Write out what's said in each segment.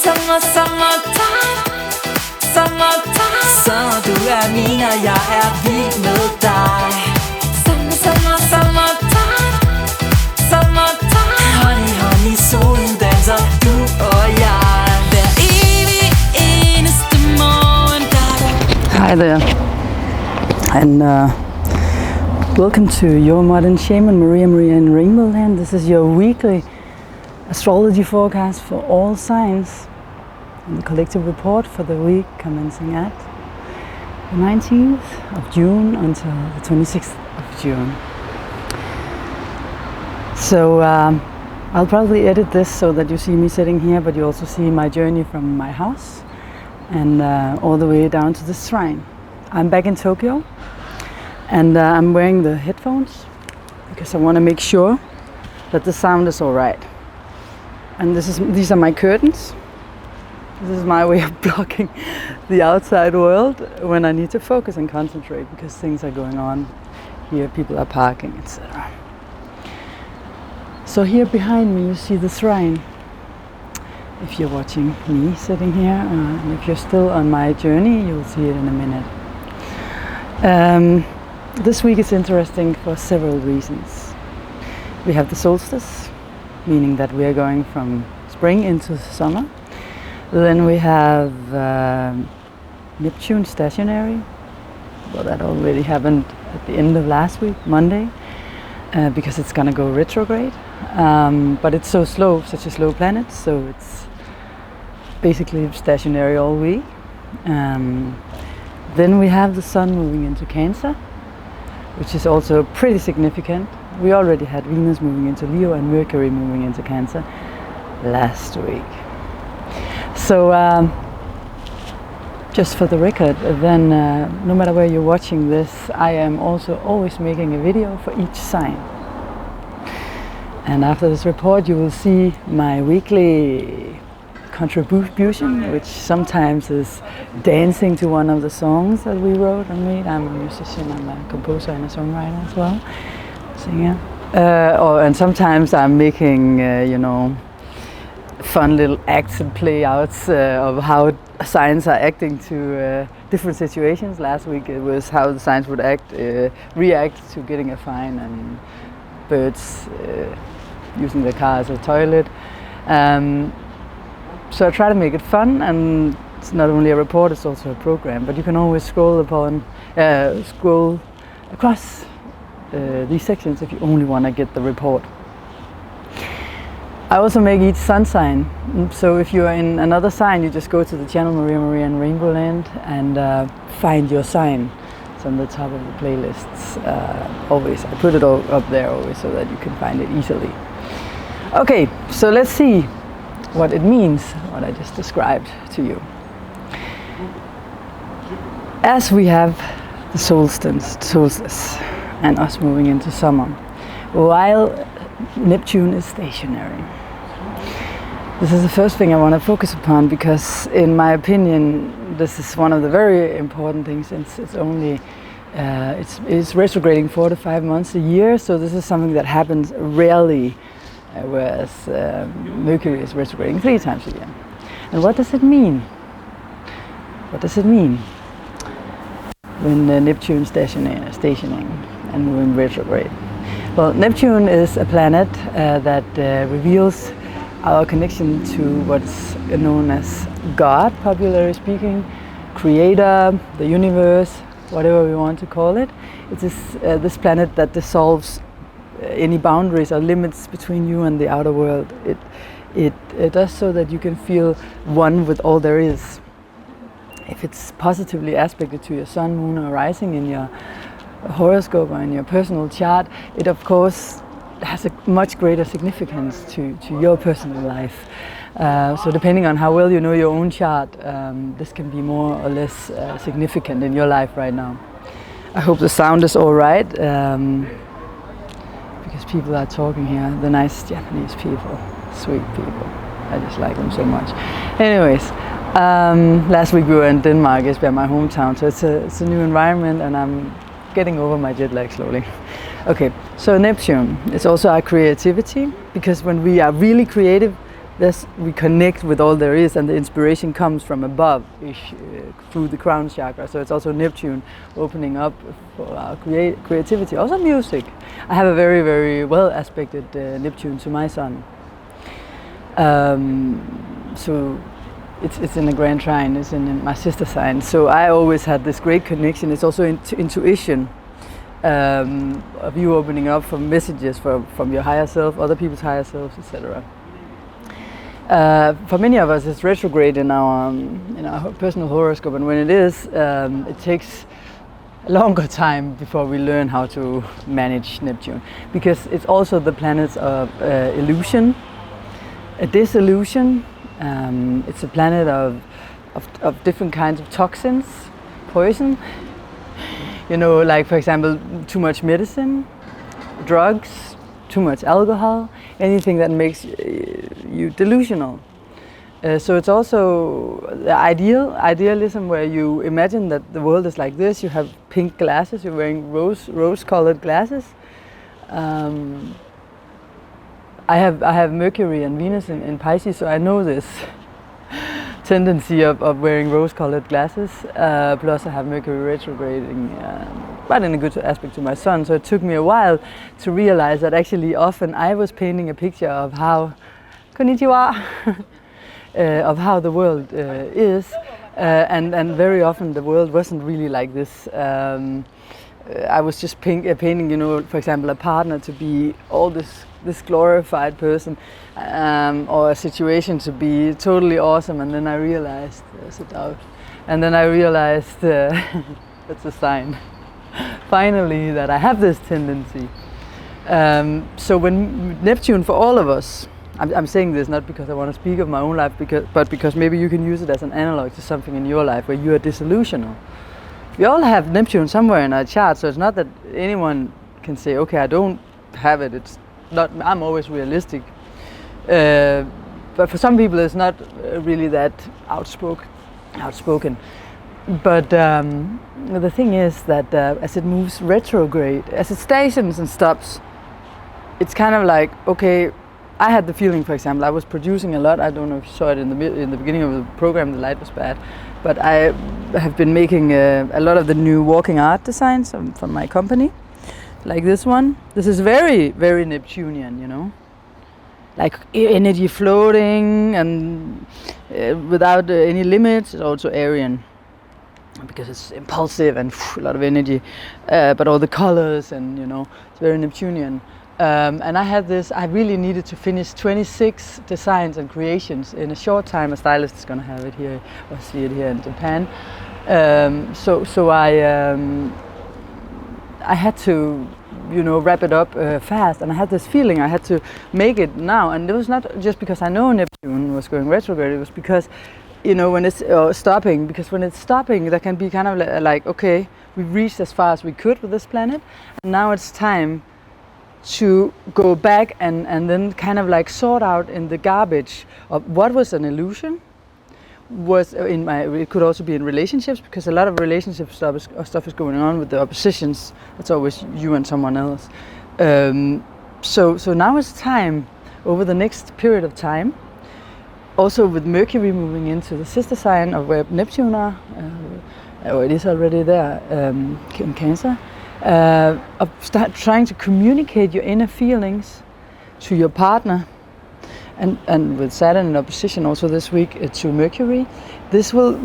Summertime. Så du mine, jeg vild med dig. Summertime. Honey, solen danser, du og jeg. Hver evig eneste morgen, Hi there, and welcome to your modern shaman, Maria in Rainbow Land. This is your weekly astrology forecast for all signs, and the collective report for the week commencing at the 19th of June until the 26th of June. So I'll probably edit this so that you see me sitting here, but you also see my journey from my house and all the way down to the shrine. I'm back in Tokyo, and I'm wearing the headphones because I want to make sure that the sound is all right. And these are my curtains. This is my way of blocking the outside world when I need to focus and concentrate because things are going on here, people are parking, etc. So here behind me you see the shrine. If you're watching me sitting here, and if you're still on my journey, you'll see it in a minute. This week is interesting for several reasons. We have the solstice, meaning that we are going from spring into summer. Then we have Neptune stationary. Well, that already happened at the end of last week, Monday, because it's gonna go retrograde. But it's so slow, such a slow planet, so it's basically stationary all week. Then we have the sun moving into Cancer, which is also pretty significant. We already had Venus moving into Leo and Mercury moving into Cancer last week. So just for the record, then no matter where you're watching this, I am also always making a video for each sign. And after this report you will see my weekly contribution, which sometimes is dancing to one of the songs that we wrote and made. I'm a musician, I'm a composer and a songwriter as well, singer. And sometimes I'm making, fun little acts and play-outs of how signs are acting to different situations. Last week it was how the signs would react to getting a fine, and birds using the car as a toilet. So I try to make it fun, and it's not only a report, it's also a program. But you can always scroll across these sections if you only want to get the report. I also make each sun sign. So if you are in another sign, you just go to the channel Maria in Rainbow Land and find your sign. It's on the top of the playlists. Always, I put it all up there always so that you can find it easily. Okay, so let's see what it means, what I just described to you. As we have the solstice and us moving into summer, while Neptune is stationary. This is the first thing I want to focus upon because, in my opinion, this is one of the very important things, since it's only it's retrograding 4 to 5 months a year. So this is something that happens rarely, whereas Mercury is retrograding 3 times a year. And what does it mean? What does it mean when Neptune stationing and moving retrograde? Well, Neptune is a planet that reveals our connection to what's known as God, popularly speaking, Creator, the universe, whatever we want to call it. It is this planet that dissolves any boundaries or limits between you and the outer world. It does so that you can feel one with all there is. If it's positively aspected to your sun, moon, or rising in your horoscope or in your personal chart, it of course has a much greater significance to your personal life. So depending on how well you know your own chart, this can be more or less significant in your life right now. I hope the sound is all right, because people are talking here, the nice Japanese people, sweet people. I just like them so much. Anyways, last week we were in Denmark, it's been my hometown, so it's a new environment and I'm getting over my jet lag slowly. Okay, so Neptune is also our creativity, because when we are really creative, we connect with all there is, and the inspiration comes from above through the crown chakra. So it's also Neptune opening up for our creativity, also music. I have a very, very well aspected Neptune to my sun. So it's in a grand trine, it's in my sister sign. So I always had this great connection. It's also intuition of you opening up for messages from your higher self, other people's higher selves, etc. For many of us, it's retrograde in our personal horoscope, and when it is, it takes a longer time before we learn how to manage Neptune, because it's also the planet of illusion, a disillusion. It's a planet of different kinds of toxins, poison. You know, like for example, too much medicine, drugs, too much alcohol, anything that makes you delusional. So it's also the idealism, where you imagine that the world is like this. You have pink glasses, you're wearing rose-colored glasses. I have Mercury and Venus in Pisces, so I know this tendency of wearing rose-colored glasses. Plus I have Mercury retrograding, but in a good aspect to my sun. So it took me a while to realize that actually often I was painting a picture of how, konnichiwa, of how the world is, and very often the world wasn't really like this. I was just painting, you know, for example, a partner to be all this glorified person, or a situation to be totally awesome, and then I realized, sit out, and then I realized that's a sign, finally, that I have this tendency. So when Neptune, for all of us, I'm saying this not because I want to speak of my own life, but because maybe you can use it as an analog to something in your life where you are disillusional. We all have Neptune somewhere in our chart, so it's not that anyone can say, okay, I don't have it. It's not. I'm always realistic. But for some people, it's not really that outspoken. But the thing is that as it moves retrograde, as it stations and stops, it's kind of like, okay, I had the feeling, for example, I was producing a lot. I don't know if you saw it in the beginning of the program, the light was bad. But I have been making a lot of the new walking art designs from my company, like this one. This is very, very Neptunian, you know, like energy floating and without any limits. It's also Aryan, because it's impulsive and a lot of energy, but all the colors, and you know, it's very Neptunian. And I had this, I really needed to finish 26 designs and creations in a short time. A stylist is going to have it here, or see it here in Japan. So I had to, you know, wrap it up fast, and I had this feeling I had to make it now. And it was not just because I know Neptune was going retrograde, it was because, you know, when it's stopping, because when it's stopping, that can be kind of like, okay, we've reached as far as we could with this planet, and now it's time to go back and then kind of like sort out in the garbage of what was an illusion, it could also be in relationships, because a lot of relationship stuff is going on with the oppositions. It's always you and someone else. So now it's time, over the next period of time, also with Mercury moving into the sister sign of where Neptune are, or it is already there, in Cancer, of start trying to communicate your inner feelings to your partner, and with Saturn in opposition also this week to Mercury, this will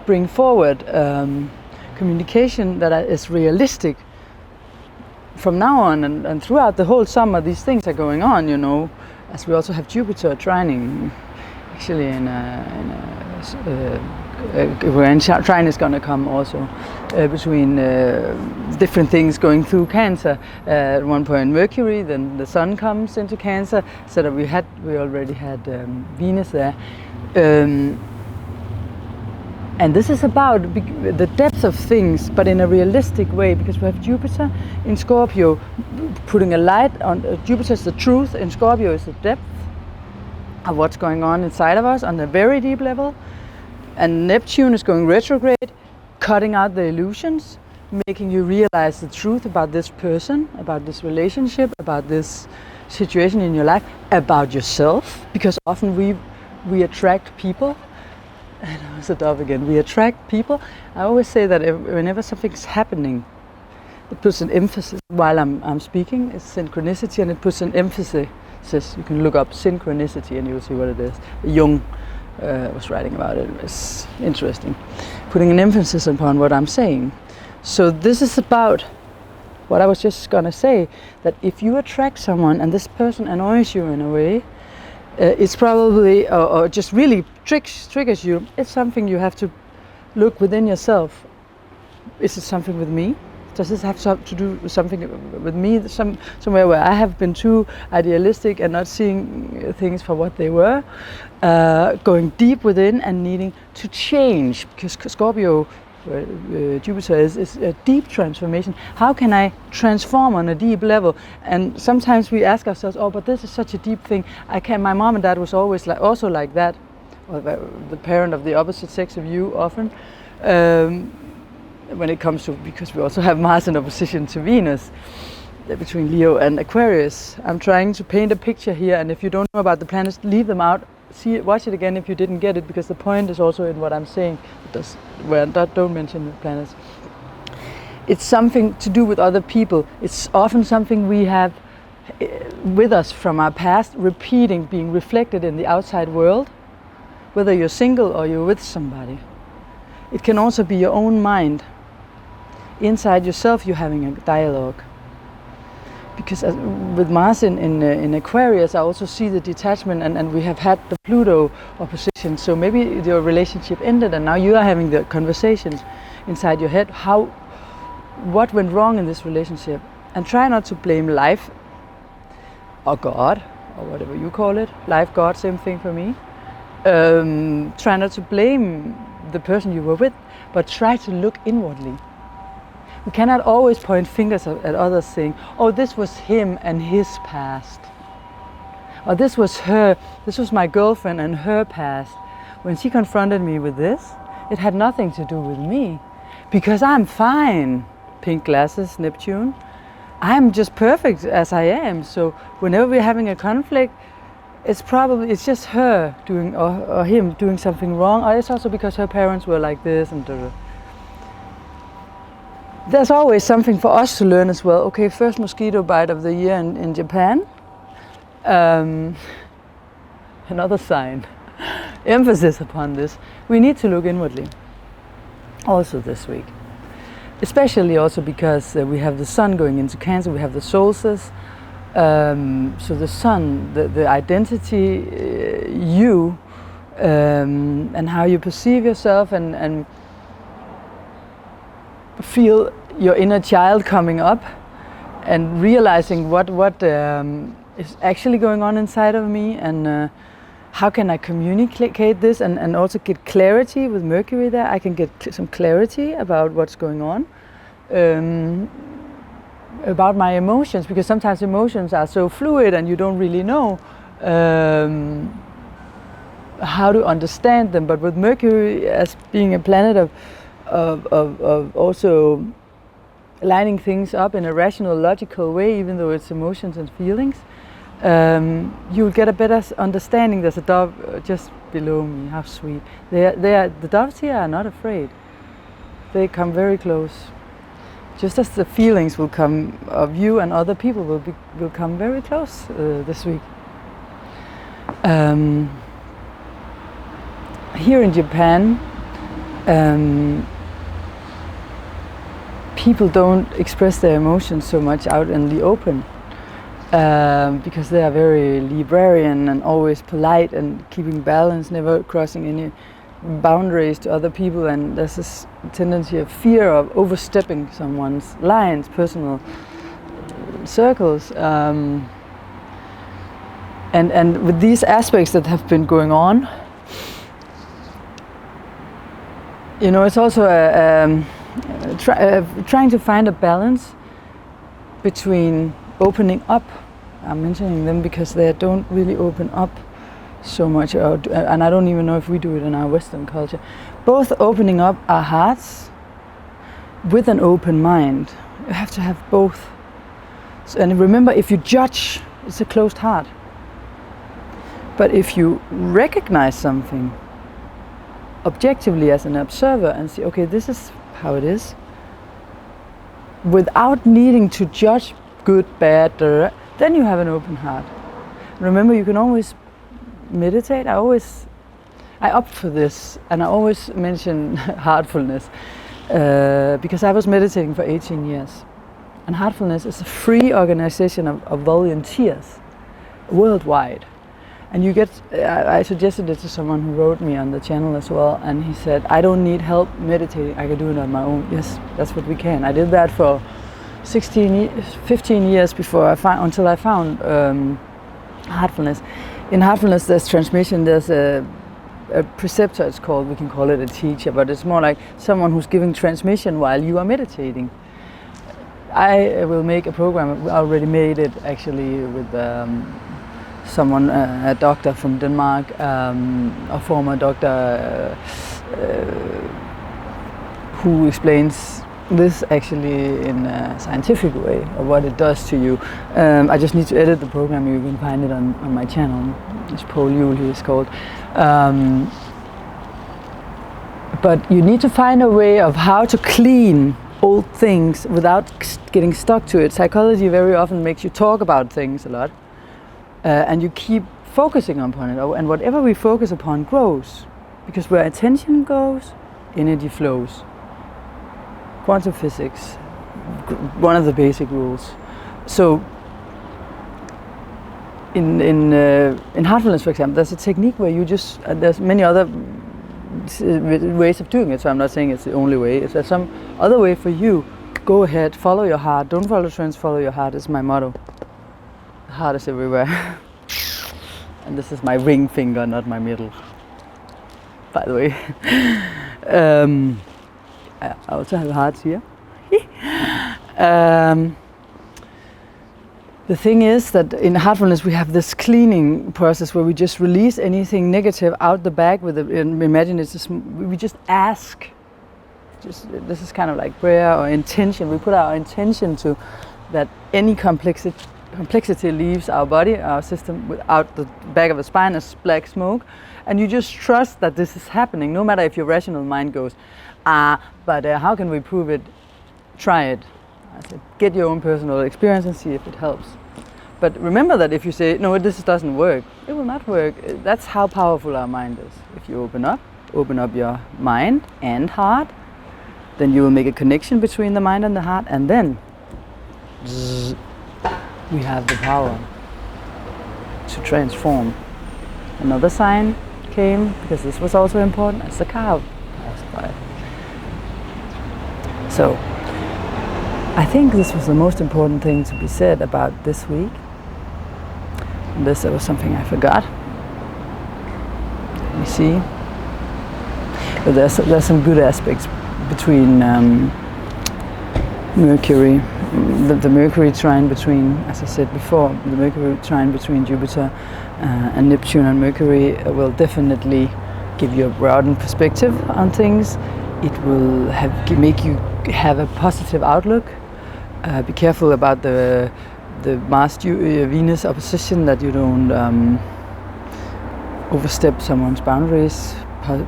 bring forward communication that is realistic from now on, and throughout the whole summer. These things are going on, you know, as we also have Jupiter trining, actually when trine is going to come also between different things going through Cancer. At one point Mercury, then the Sun comes into Cancer, so that we already had Venus there, and this is about the depth of things, but in a realistic way, because we have Jupiter in Scorpio putting a light on. Jupiter is the truth, in Scorpio is the depth of what's going on inside of us on a very deep level. And Neptune is going retrograde, cutting out the illusions, making you realize the truth about this person, about this relationship, about this situation in your life about yourself, because often we attract people. And it's a dove again. We attract people. I always say that whenever something's happening, it puts an emphasis. While I'm speaking, it's synchronicity, and it puts an emphasis. You can look up synchronicity and you'll see what it is. Jung was writing about it. It's interesting. Putting an emphasis upon what I'm saying. So this is about what I was just gonna say, that if you attract someone and this person annoys you in a way, it's probably, or just really triggers you, it's something you have to look within yourself. Is it something with me? Does this have to do with something with me? Somewhere where I have been too idealistic and not seeing things for what they were, going deep within and needing to change, because Scorpio, Jupiter is a deep transformation. How can I transform on a deep level? And sometimes we ask ourselves, oh, but this is such a deep thing. My mom and dad was always also like that, or the parent of the opposite sex of you often. When it comes to, because we also have Mars in opposition to Venus, between Leo and Aquarius. I'm trying to paint a picture here, and if you don't know about the planets, leave them out. Watch it again if you didn't get it, because the point is also in what I'm saying. Don't mention the planets. It's something to do with other people. It's often something we have with us from our past, repeating, being reflected in the outside world, whether you're single or you're with somebody. It can also be your own mind. Inside yourself, you're having a dialogue. Because with Mars in Aquarius, I also see the detachment, and we have had the Pluto opposition. So maybe your relationship ended, and now you are having the conversations inside your head. What went wrong in this relationship? And try not to blame life or God, or whatever you call it. Life, God, same thing for me. Try not to blame the person you were with, but try to look inwardly. We cannot always point fingers at others saying, oh, this was him and his past. Or this was her, this was my girlfriend and her past. When she confronted me with this, it had nothing to do with me. Because I'm fine. Pink glasses, Neptune. I'm just perfect as I am. So whenever we're having a conflict, it's just her doing, or him doing something wrong. Or it's also because her parents were like this and da-da. There's always something for us to learn as well. Okay, first mosquito bite of the year in Japan. Another sign. Emphasis upon this. We need to look inwardly. Also this week. Especially also because we have the sun going into Cancer, we have the solstice. So the sun, the identity, you, and how you perceive yourself, and feel your inner child coming up, and realizing what is actually going on inside of me, and how can I communicate this, and also get clarity with Mercury there. I can get some clarity about what's going on, about my emotions, because sometimes emotions are so fluid and you don't really know how to understand them. But with Mercury as being a planet of also lining things up in a rational, logical way, even though it's emotions and feelings, you'll get a better understanding. There's a dove just below me. How sweet! The doves here are not afraid. They come very close. Just as the feelings will come of you and other people will come very close this week. Here in Japan, people don't express their emotions so much out in the open, because they are very Librarian and always polite and keeping balance, never crossing any boundaries to other people, and there's this tendency of fear of overstepping someone's lines, personal circles, and with these aspects that have been going on, you know, it's also trying to find a balance between opening up. I'm mentioning them because they don't really open up so much, and I don't even know if we do it in our Western culture. Both opening up our hearts with an open mind. You have to have both. So, and remember, if you judge It's a closed heart. But if you recognize something objectively as an observer and see, okay, this is how it is, without needing to judge good, bad, then you have an open heart. Remember, you can always meditate. I opt for this, and I always mention Heartfulness because I was meditating for 18 years. And Heartfulness is a free organization of volunteers worldwide. And you get, I suggested it to someone who wrote me on the channel as well, and he said, I don't need help meditating, I can do it on my own. Yes, that's what we can. I did that for 15 years until I found Heartfulness. In Heartfulness there's transmission, there's a preceptor, it's called, we can call it a teacher, but it's more like someone who's giving transmission while you are meditating. I will make a program, I already made it actually with someone, a doctor from Denmark, a former doctor who explains this actually in a scientific way of what it does to you. I just need to edit the program, you can find it on my channel. It's Paul Yule, he is called. But you need to find a way of how to clean old things without getting stuck to it. Psychology very often makes you talk about things a lot. And you keep focusing upon it, and whatever we focus upon grows, because where attention goes, energy flows. Quantum physics, one of the basic rules. So, in Heartfulness, for example, there's a technique where you just there's many other ways of doing it. So I'm not saying it's the only way. If there's some other way for you, go ahead, follow your heart. Don't follow trends, follow your heart is my motto. Heart is everywhere. And this is my ring finger, not my middle, by the way. I also have hearts here. The thing is that in Heartfulness we have this cleaning process where we just release anything negative out the bag with imagine it's we just ask. This is kind of like prayer or intention. We put our intention to that any complexity leaves our body, our system, without the back of the spine as black smoke, and you just trust that this is happening, no matter if your rational mind goes, but how can we prove it? Try it. I said, get your own personal experience and see if it helps. But remember that if you say, no, this doesn't work, it will not work. That's how powerful our mind is. If you open up your mind and heart, then you will make a connection between the mind and the heart, and then we have the power to transform. Another sign came, because this was also important, as the cow passed by. So, I think this was the most important thing to be said about this week. Unless there was something I forgot. Let me see. But there's some good aspects between Mercury, the Mercury trine between, as I said before, the Mercury trine between Jupiter and Neptune and Mercury will definitely give you a broadened perspective on things. It will make you have a positive outlook. Be careful about the Mars-Venus opposition, that you don't overstep someone's boundaries,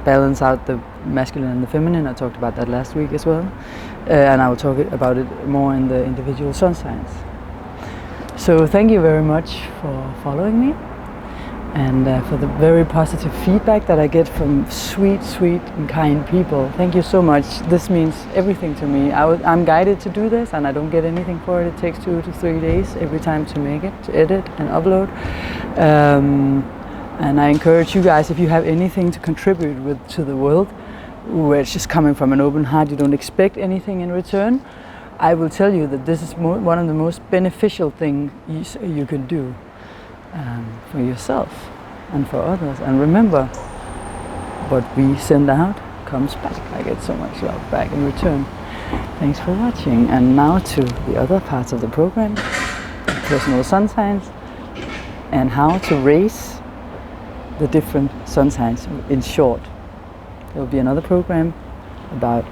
balance out the masculine and the feminine. I talked about that last week as well. And I will talk about it more in the individual sun signs. So thank you very much for following me, and for the very positive feedback that I get from sweet and kind people. Thank you so much. This means everything to me. I'm guided to do this, and I don't get anything for it. It takes 2 to 3 days every time to make it, to edit and upload. And I encourage you guys, if you have anything to contribute to the world, where it's just coming from an open heart, you don't expect anything in return, I will tell you that this is one of the most beneficial things you can do for yourself and for others. And remember, what we send out comes back. I get so much love back in return. Thanks for watching. And now to the other parts of the program, personal sun signs, and how to raise the different sun signs in short. There will be another program about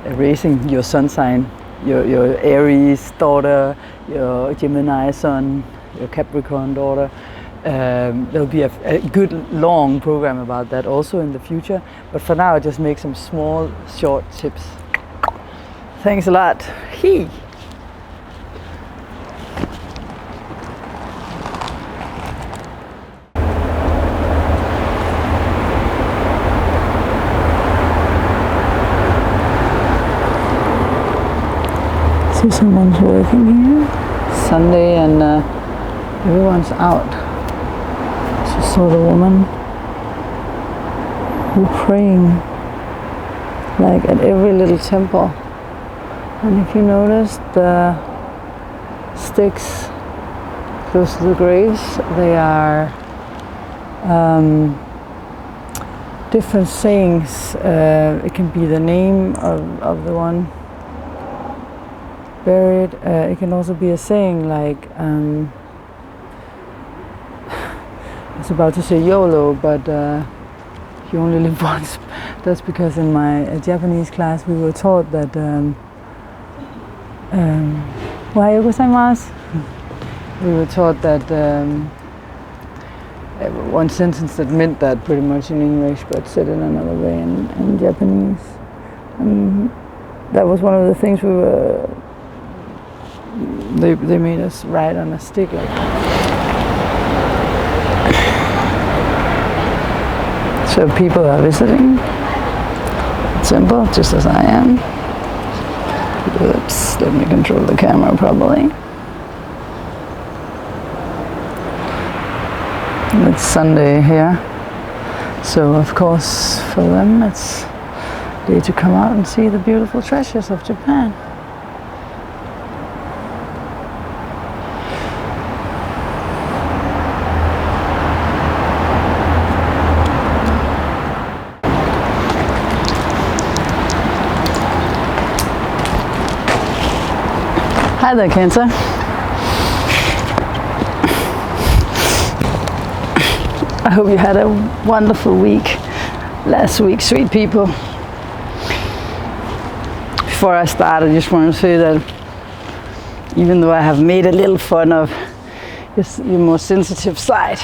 raising your sun sign, your Aries daughter, your Gemini sun, your Capricorn daughter. There'll be a good long program about that also in the future, but for now I just make some small short tips. Thanks a lot. He. See, someone's working here. Sunday and everyone's out. Just saw the woman who praying like at every little temple. And if you notice the sticks close to the graves, they are different sayings. It can be the name of the one buried. It can also be a saying like, I was about to say Yolo, but you only live once. That's because in my Japanese class we were taught that Ohayou gozaimasu. We were taught that one sentence that meant that pretty much in English, but said in another way in Japanese. And that was one of the things we were. They made us write on a stick like that. So people are visiting. It's simple, just as I am. Oops, let me control the camera properly. It's Sunday here, so of course for them it's a day to come out and see the beautiful treasures of Japan. Hi there, Cancer. I hope you had a wonderful week last week, sweet people. Before I start, I just want to say that even though I have made a little fun of your more sensitive side,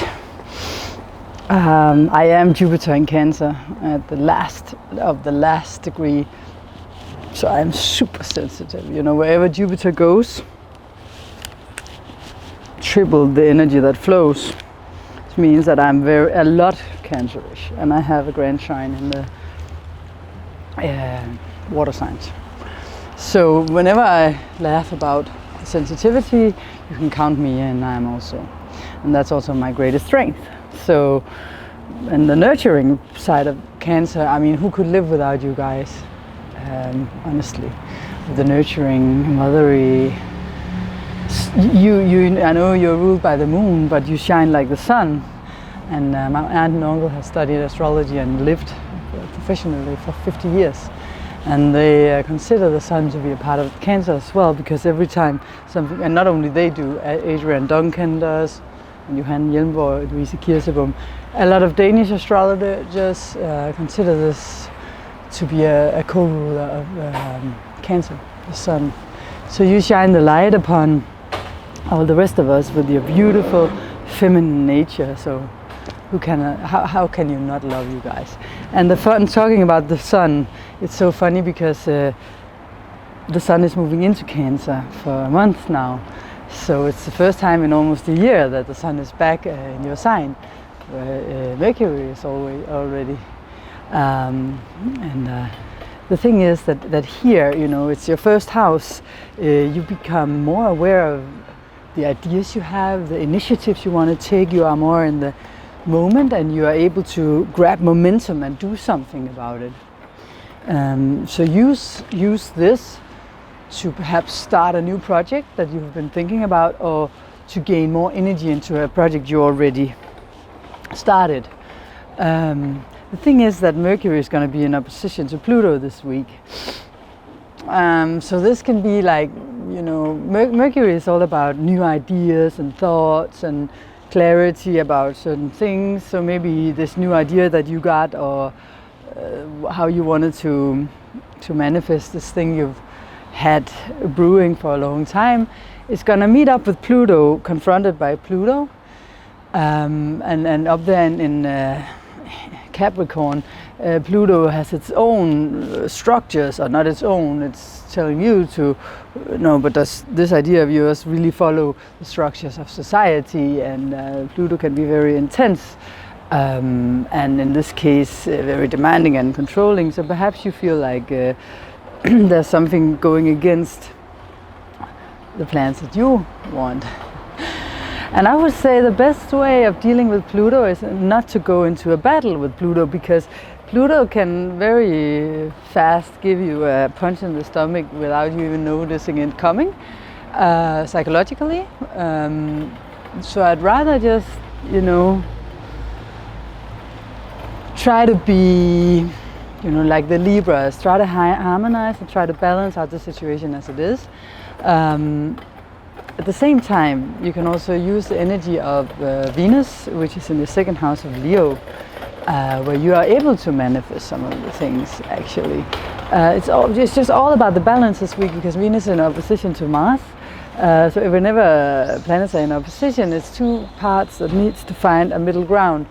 I am Jupiter in Cancer at the last degree. So I'm super sensitive, you know, wherever Jupiter goes, triple the energy that flows. Which means that I'm a lot Cancerish, and I have a grand shine in the water signs. So whenever I laugh about sensitivity, you can count me in. I'm also, and that's also my greatest strength. So, and the nurturing side of Cancer, I mean, who could live without you guys? Honestly, the nurturing, mothery. I know you're ruled by the moon, but you shine like the sun. And my aunt and uncle have studied astrology and lived professionally for 50 years. And they consider the sun to be a part of Cancer as well, because every time something, and not only they do, Adrian Duncan does, and Johan Hjelmborg, Louise Kirsebom, a lot of Danish astrologers consider this to be a co-ruler of Cancer, the sun. So you shine the light upon all the rest of us with your beautiful feminine nature. So how can you not love you guys? And the fun talking about the sun, it's so funny because the sun is moving into Cancer for a month now. So it's the first time in almost a year that the sun is back in your sign, where Mercury is already. The thing is that here, you know, it's your first house. You become more aware of the ideas you have, the initiatives you want to take. You are more in the moment, and you are able to grab momentum and do something about it. So use this to perhaps start a new project that you've been thinking about, or to gain more energy into a project you already started. The thing is that Mercury is going to be in opposition to Pluto this week. So this can be like, you know, Mercury is all about new ideas and thoughts and clarity about certain things. So maybe this new idea that you got, or how you wanted to manifest this thing you've had brewing for a long time, It's gonna meet up with Pluto, confronted by Pluto, and up there in Capricorn, Pluto has its own structures, or not its own. It's telling you to no, but does this idea of yours really follow the structures of society? And Pluto can be very intense, and in this case, very demanding and controlling. So perhaps you feel like there's something going against the plans that you want. And I would say the best way of dealing with Pluto is not to go into a battle with Pluto, because Pluto can very fast give you a punch in the stomach without you even noticing it coming, psychologically. So I'd rather just, try to be, like the Libras, try to harmonize and try to balance out the situation as it is. At the same time, you can also use the energy of Venus, which is in the second house of Leo, where you are able to manifest some of the things, actually. It's just all about the balance this week, because Venus is in opposition to Mars. So whenever planets are in opposition, it's two parts that needs to find a middle ground.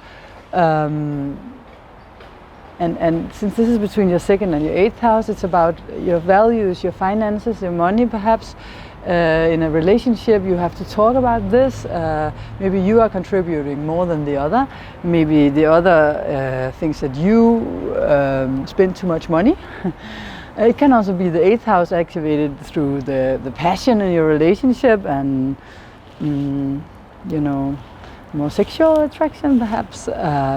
And since this is between your second and your 8th house, it's about your values, your finances, your money perhaps. In a relationship, you have to talk about this. Maybe you are contributing more than the other. Maybe the other thinks that you spend too much money. It can also be the 8th house activated through the passion in your relationship and, more sexual attraction, perhaps,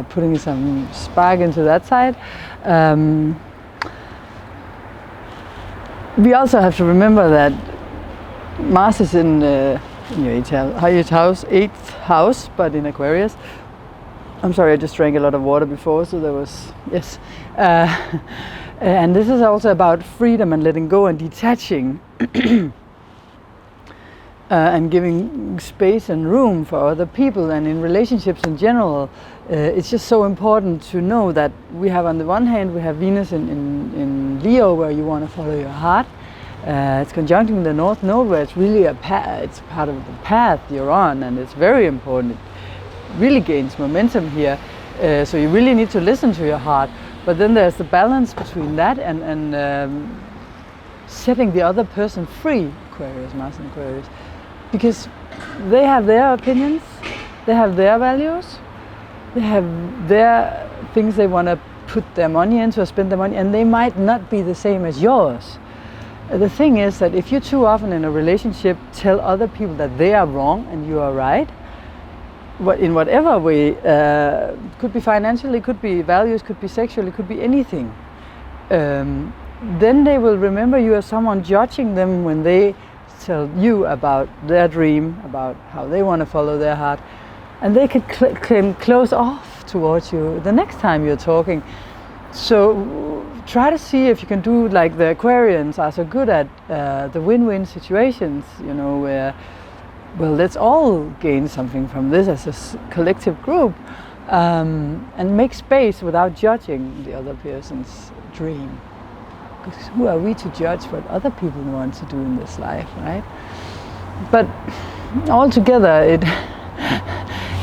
putting some spark into that side. We also have to remember that Mars is in your 8th house, but in Aquarius. I'm sorry, I just drank a lot of water before, so there was, yes. And this is also about freedom and letting go and detaching. And giving space and room for other people, and in relationships in general, it's just so important to know that we have, on the one hand, we have Venus in Leo, where you want to follow your heart. It's conjuncting the North Node, where it's really it's part of the path you're on, and it's very important. It really gains momentum here, so you really need to listen to your heart. But then there's the balance between that and setting the other person free, Aquarius, Mars and Aquarius, because they have their opinions, they have their values, they have their things they want to put their money into or spend their money, and they might not be the same as yours. The thing is that if you too often in a relationship tell other people that they are wrong and you are right, in whatever way, could be financially, could be values, could be sexually, could be anything, then they will remember you as someone judging them when they tell you about their dream, about how they want to follow their heart, and they can close off towards you the next time you're talking. So try to see if you can do like the Aquarians are so good at, the win-win situations, where, well, let's all gain something from this as a collective group, and make space without judging the other person's dream. Because who are we to judge what other people want to do in this life, right? But altogether,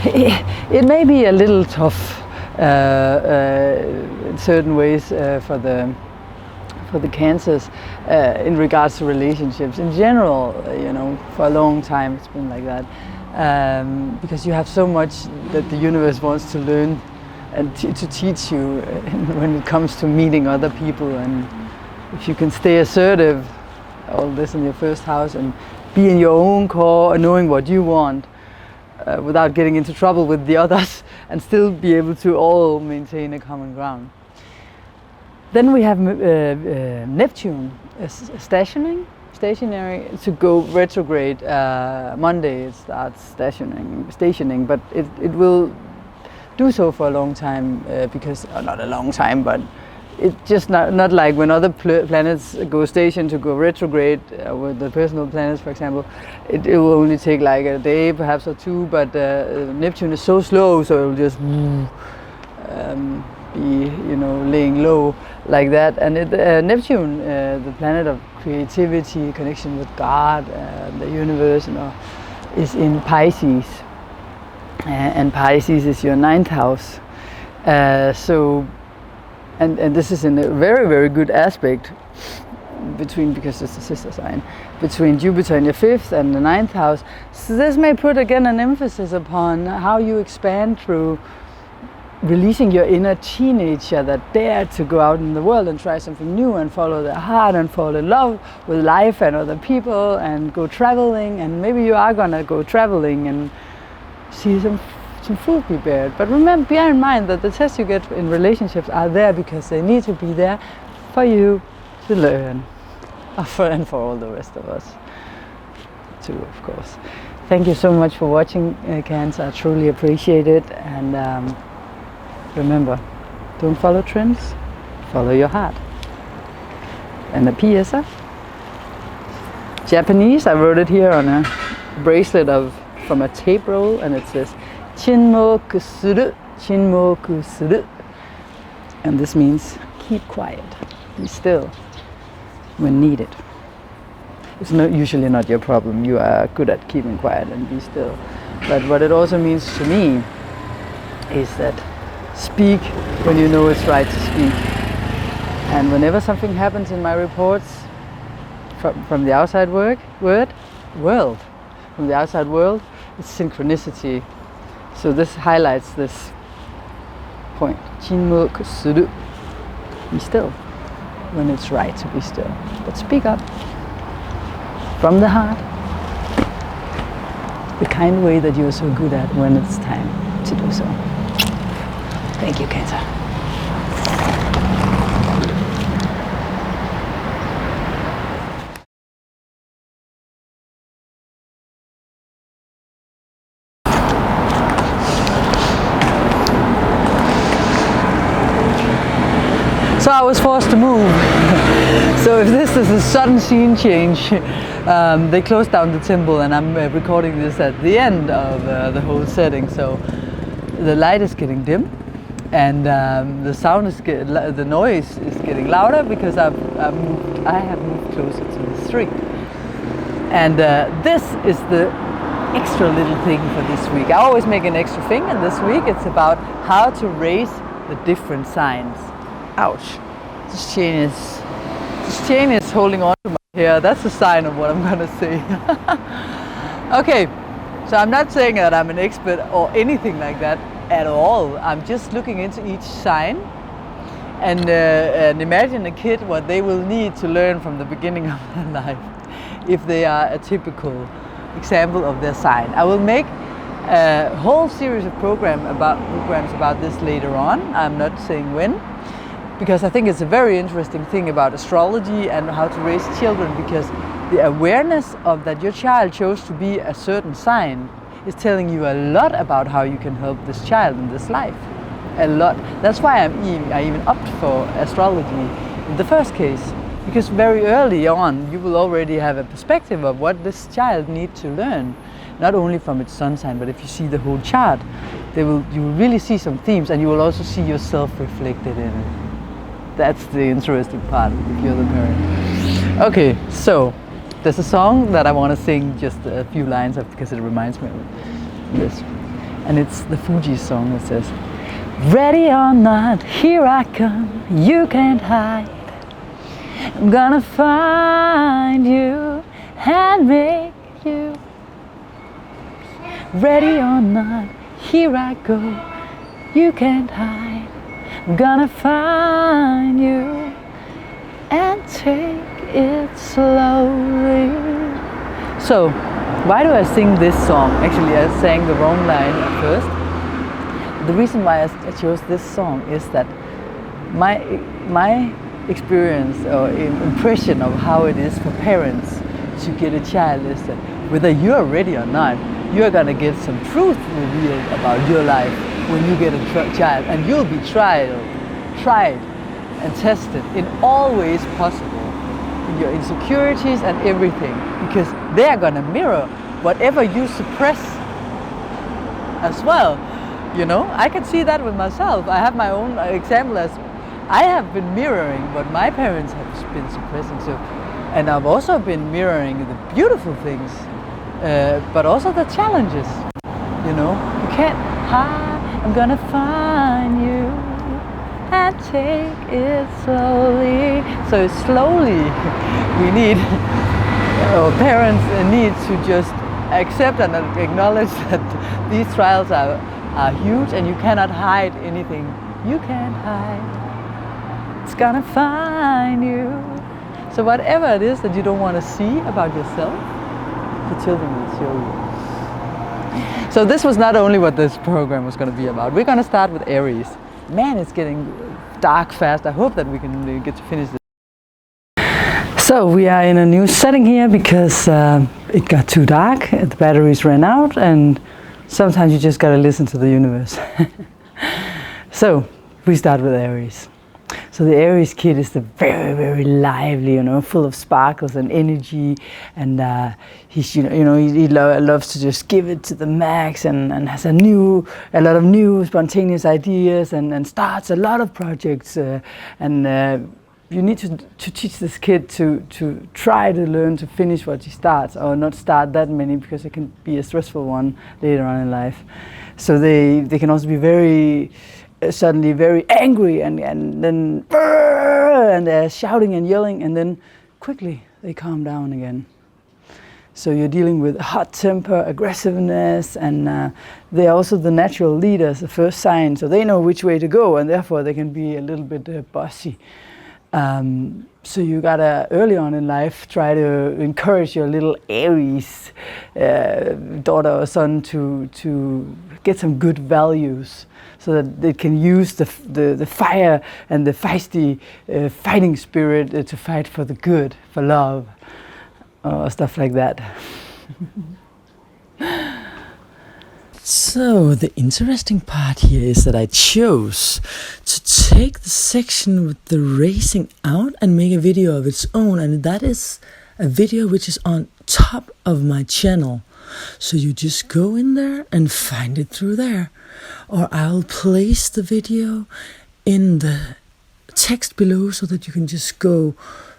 it may be a little tough in certain ways for the Cancers in regards to relationships. In general, for a long time it's been like that, because you have so much that the universe wants to learn and to teach you when it comes to meeting other people. And if you can stay assertive, all this in your first house, and be in your own core and knowing what you want, without getting into trouble with the others, and still be able to all maintain a common ground. Then we have Neptune stationary to go retrograde. Monday it starts stationing, but it will do so for a long time, because, not a long time, but it's just not like when other planets go station to go retrograde, with the personal planets, for example, it will only take like a day, perhaps, or two, but Neptune is so slow, so it will just be, laying low. like that. And Neptune, the planet of creativity, connection with God, the universe, is in Pisces, and Pisces is your 9th house. And this is in a very, very good aspect because it's a sister sign, between Jupiter in your 5th and the 9th house. So this may put again an emphasis upon how you expand through releasing your inner teenager that dare to go out in the world and try something new and follow their heart and fall in love with life and other people and go traveling. And maybe you are gonna go traveling and see some fruit be bared. But remember, bear in mind that the tests you get in relationships are there because they need to be there for you to learn, and for all the rest of us too, of course. Thank you so much for watching, Cancer. I truly appreciate it. And remember, don't follow trends, follow your heart. And the PS, Japanese, I wrote it here on a bracelet from a tape roll, and it says Chinmoku suru, chinmoku suru. And this means keep quiet, be still when needed. It's usually not your problem. You are good at keeping quiet and be still. But what it also means to me is that speak when you know it's right to speak. And whenever something happens in my reports from the outside world, from the outside world, it's synchronicity. So this highlights this point. Chinmoku suru. Be still when it's right to be still. But speak up from the heart, the kind way that you're so good at when it's time to do so. Thank you, Cancer. So I was forced to move. So if this is a sudden scene change, they closed down the temple, and I'm recording this at the end of the whole setting. So the light is getting dim, and the sound is the noise is getting louder because I have moved closer to the street. And this is the extra little thing for this week. I always make an extra thing, and this week it's about how to raise the different signs. Ouch. This chain is holding on to my hair. That's a sign of what I'm gonna say. Okay, so I'm not saying that I'm an expert or anything like that at all. I'm just looking into each sign and imagine a kid what they will need to learn from the beginning of their life if they are a typical example of their sign. I will make a whole series of programs about this later on. I'm not saying when, because I think it's a very interesting thing about astrology and how to raise children, because the awareness of that your child chose to be a certain sign is telling you a lot about how you can help this child in this life. A lot. That's why I even opted for astrology in the first case, because very early on you will already have a perspective of what this child needs to learn, not only from its sun sign, but if you see the whole chart, you will really see some themes, and you will also see yourself reflected in it. That's the interesting part if you're the parent. Okay, so there's a song that I want to sing just a few lines of because it reminds me of this. And it's the Fuji song that says, ready or not, here I come, you can't hide. I'm gonna find you and make you. Ready or not, here I go, you can't hide. I'm gonna find you and take it slowly. So, why do I sing this song? Actually, I sang the wrong line at first. The reason why I chose this song is that my experience or impression of how it is for parents to get a child is that whether you're ready or not, you're gonna get some truth revealed about your life when you get a child, and you'll be tried and tested in all ways possible, in your insecurities and everything, because they're gonna mirror whatever you suppress as well. You know, I can see that with myself. I have my own example as I have been mirroring what my parents have been suppressing. So, and I've also been mirroring the beautiful things, but also the challenges. You know, you can't hide. I'm gonna find you and take it slowly. So slowly, we need, our parents need to just accept and acknowledge that these trials are huge, and you cannot hide anything. You can't hide. It's gonna find you. So whatever it is that you don't want to see about yourself, the children will show you. So this was not only what this program was going to be about. We're going to start with Aries. Man, it's getting dark fast. I hope that we can get to finish this. So we are in a new setting here because it got too dark, the batteries ran out, and sometimes you just got to listen to the universe. So we start with Aries. So the Aries kid is the very, very lively, you know, full of sparkles and energy, and he's, he loves to just give it to the max, and has a lot of new spontaneous ideas, and starts a lot of projects, you need to teach this kid to try to learn to finish what he starts, or not start that many, because it can be a stressful one later on in life. So they can also be very suddenly very angry, and then and they're shouting and yelling, and then quickly they calm down again. So you're dealing with hot temper, aggressiveness, and they're also the natural leaders, the first sign, so they know which way to go, and therefore they can be a little bit bossy. So you gotta, early on in life, try to encourage your little Aries daughter or son to get some good values, so that they can use the fire and the feisty fighting spirit to fight for the good, for love, or stuff like that. So the interesting part here is that I chose to take the section with the racing out and make a video of its own, and that is a video which is on top of my channel. So you just go in there and find it through there, or I'll place the video in the text below so that you can just go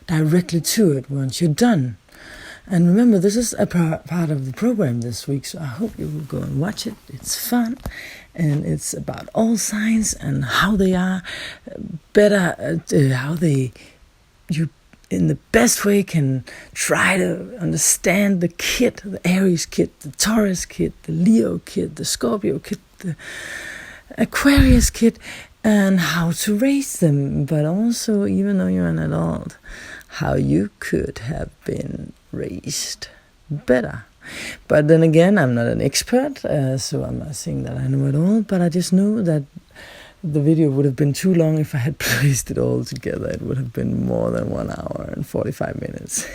directly to it once you're done. And remember, this is a part of the program this week, so I hope you will go and watch it. It's fun, and it's about all signs and how they are better, how you in the best way can try to understand the kid, the Aries kid, the Taurus kid, the Leo kid, the Scorpio kid, the Aquarius kid, and how to raise them. But also, even though you're an adult, how you could have been raised better. But then again, I'm not an expert, so I'm not saying that I know it all, but I just know that the video would have been too long if I had placed it all together. It would have been more than 1 hour and 45 minutes.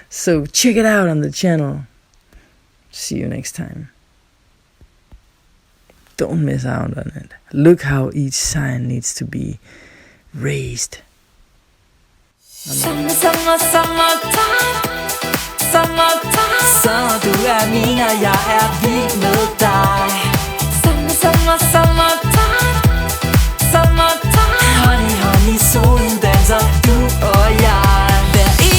So check it out on the channel. See you next time. Don't miss out on it. Look how each sign needs to be raised. Summertime, summertime. Så du er min, og jeg er vild med dig.